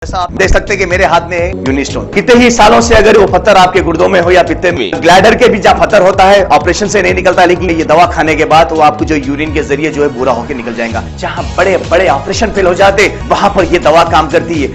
जैसा आप देख सकते हैं कि मेरे हाथ में है यूनिस्टोन। कितने ही सालों से अगर वो पत्थर आपके गुर्दों में हो या पित्ते में, ग्लैडर के भी जहाँ पत्थर होता है ऑपरेशन से नहीं निकलता, लेकिन ये दवा खाने के बाद वो आपको जो यूरिन के जरिए जो है पूरा होकर निकल जाएगा। जहाँ बड़े बड़े ऑपरेशन फेल हो जाते वहां पर ये दवा काम करती है।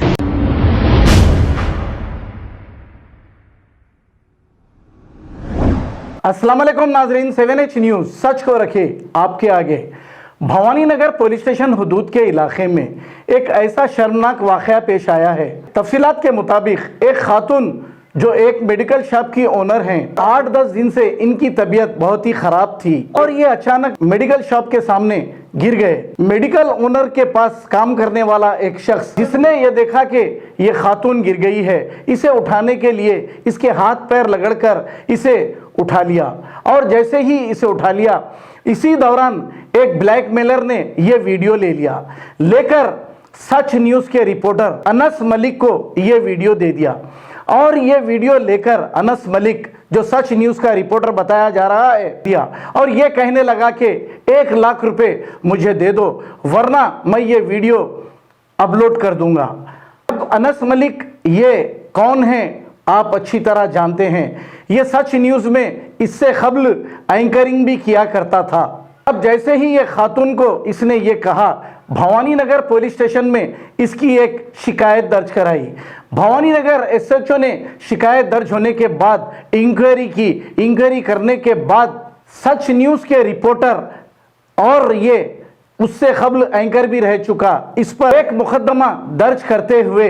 अस्सलाम वालेकुम नाजरीन, 7H न्यूज सच को रखे आपके आगे। भवानी नगर पुलिस स्टेशन हुदूद के इलाके में एक ऐसा शर्मनाक वाकया पेश आया है। तफसीलात के मुताबिक एक खातून जो एक मेडिकल शॉप की ओनर हैं, 8-10 दिन से इनकी तबीयत बहुत ही खराब थी और ये अचानक मेडिकल शॉप के सामने गिर गए। मेडिकल ओनर के पास काम करने वाला एक शख्स जिसने ये देखा कि ये खातून गिर गई है, इसे उठाने के लिए इसके हाथ पैर रगड़कर इसे उठा लिया और जैसे ही इसे उठा लिया, इसी दौरान एक ब्लैकमेलर ने यह वीडियो ले लिया, लेकर सच न्यूज के रिपोर्टर अनस मलिक को यह वीडियो दे दिया और यह वीडियो लेकर अनस मलिक जो सच न्यूज का रिपोर्टर बताया जा रहा है दिया और यह कहने लगा कि 1 लाख रुपए मुझे दे दो वरना मैं ये वीडियो अपलोड कर दूंगा। अब अनस मलिक ये कौन है आप अच्छी तरह जानते हैं। ये सच न्यूज में इससे कबल एंकरिंग भी किया करता था। अब जैसे ही ये खातून को इसने ये कहा, भवानी नगर पुलिस स्टेशन में इसकी एक शिकायत दर्ज कराई। भवानी नगर SHO ने शिकायत दर्ज होने के बाद इंक्वायरी की। इंक्वायरी करने के बाद सच न्यूज के रिपोर्टर और ये उससे कबल एंकर भी रह चुका, इस पर एक मुकदमा दर्ज करते हुए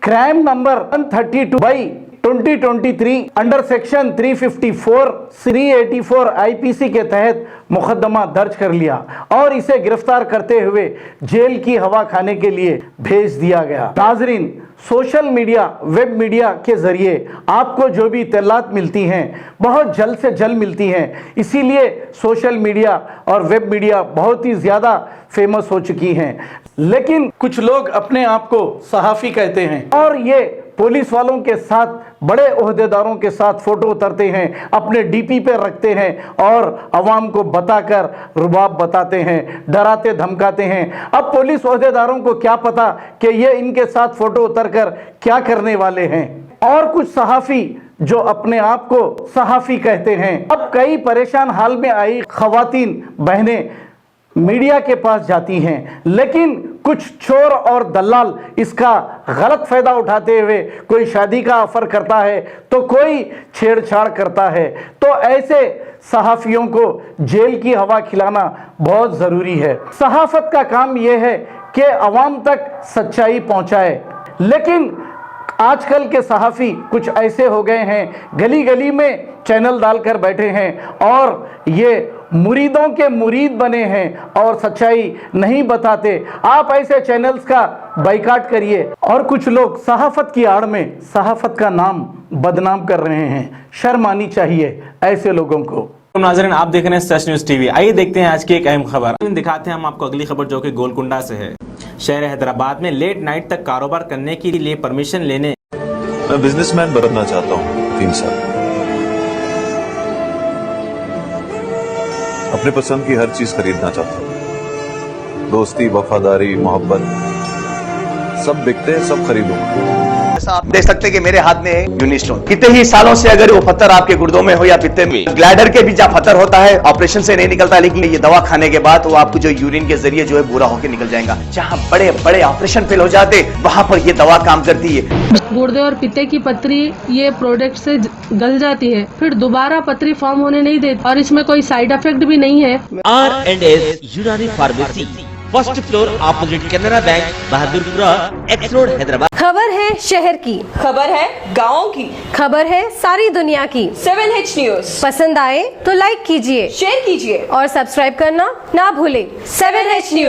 crime number 132/2023 under section 354 IPC के तहत मुकदमा दर्ज कर लिया और इसे गिरफ्तार करते हुए जेल की हवा खाने के लिए भेज दिया गया। नाजरीन, सोशल मीडिया, वेब मीडिया के जरिए आपको जो भी इत्तलात मिलती हैं बहुत जल्द से जल्द मिलती हैं, इसीलिए सोशल मीडिया और वेब मीडिया बहुत ही ज़्यादा फेमस हो चुकी हैं। लेकिन कुछ लोग अपने आप को सहाफ़ी कहते हैं और ये पुलिस वालों के साथ, बड़े ओहदेदारों के साथ फोटो उतरते हैं, अपने DP पे रखते हैं और अवाम को बताकर रुबाब बताते हैं, डराते धमकाते हैं। अब पुलिस ओहदेदारों को क्या पता कि ये इनके साथ फोटो उतरकर क्या करने वाले हैं। और कुछ सहाफ़ी जो अपने आप को सहाफ़ी कहते हैं, अब कई परेशान हाल में आई ख़वातीन बहनें मीडिया के पास जाती हैं, लेकिन कुछ चोर और दलाल इसका गलत फायदा उठाते हुए कोई शादी का ऑफर करता है तो कोई छेड़छाड़ करता है। तो ऐसे सहाफ़ियों को जेल की हवा खिलाना बहुत ज़रूरी है। सहाफ़त का काम यह है कि अवाम तक सच्चाई पहुंचाए, लेकिन आजकल के सहाफ़ी कुछ ऐसे हो गए हैं, गली गली में चैनल डालकर बैठे हैं और ये मुरीदों के मुरीद बने हैं और सच्चाई नहीं बताते। आप ऐसे चैनल्स का बाइकाट करिए। और कुछ लोग सहाफ़त की आड़ में सहाफ़त का नाम बदनाम कर रहे हैं, शर्म आनी चाहिए ऐसे लोगों को। तो नाज़रीन, आप देख रहे हैं सच न्यूज TV। आइए देखते हैं आज की एक अहम खबर। दिखाते हैं हम आपको अगली खबर जो कि गोलकुंडा से है। शहर हैदराबाद में लेट नाइट तक कारोबार करने के लिए परमिशन लेने मैं बिजनेसमैन बनना चाहता हूँ 3 साल। अपने पसंद की हर चीज खरीदना चाहता हूँ। दोस्ती, वफादारी, मोहब्बत सब बिकते हैं, सब खरीदूंगा। जैसा आप देख सकते हैं कि मेरे हाथ में है यूनिस्टोन। कितने ही सालों से अगर वो पत्थर आपके गुर्दों में हो या पित्ते में, ग्लैडर के भी जहाँ पत्थर होता है ऑपरेशन से नहीं निकलता, लेकिन ये दवा खाने के बाद वो आपको जो यूरिन के जरिए जो है पूरा होकर निकल जाएगा। जहाँ बड़े बड़े ऑपरेशन फेल हो जाते वहां पर ये दवा काम करती है। गुर्दे और पित्ते की पथरी ये प्रोडक्ट से गल जाती है, फिर दोबारा पथरी फॉर्म होने नहीं देती और इसमें कोई साइड इफेक्ट भी नहीं है। R&S यूनानी pharmacy, first floor opposite Canara bank, Bahadurpura X road, Hyderabad. खबर है शहर की, खबर है गाँव की, खबर है सारी दुनिया की। 7H न्यूज पसंद आए तो लाइक कीजिए, शेयर कीजिए और सब्सक्राइब करना ना भूलें। 7H news.